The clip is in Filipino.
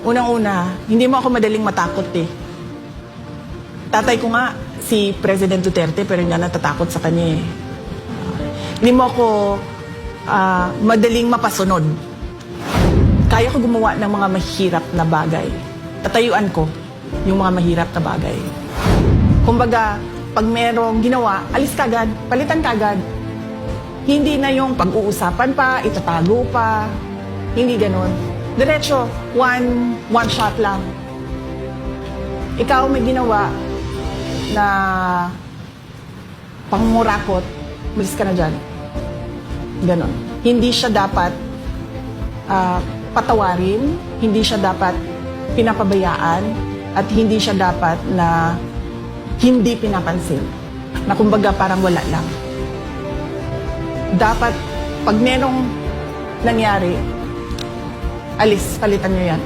Unang-una, hindi mo ako madaling matakot eh. Tatay ko nga, si President Duterte, pero hindi na natatakot sa kanya eh. Hindi mo ako madaling mapasunod. Kaya ko gumawa ng mga mahirap na bagay. Tatayuan ko yung mga mahirap na bagay. Kumbaga, pag merong ginawa, alis kagad, palitan kagad. Hindi na yung pag-uusapan pa, itatago pa. Hindi ganun. Diretso, one shot lang. Ikaw may ginawa na pangmurakot, malis ka na dyan. Ganon. Hindi siya dapat patawarin, hindi siya dapat pinapabayaan, at hindi siya dapat na hindi pinapansin. Na kumbaga parang wala lang. Dapat, pag merong nangyari, alis, palitan nyo yan.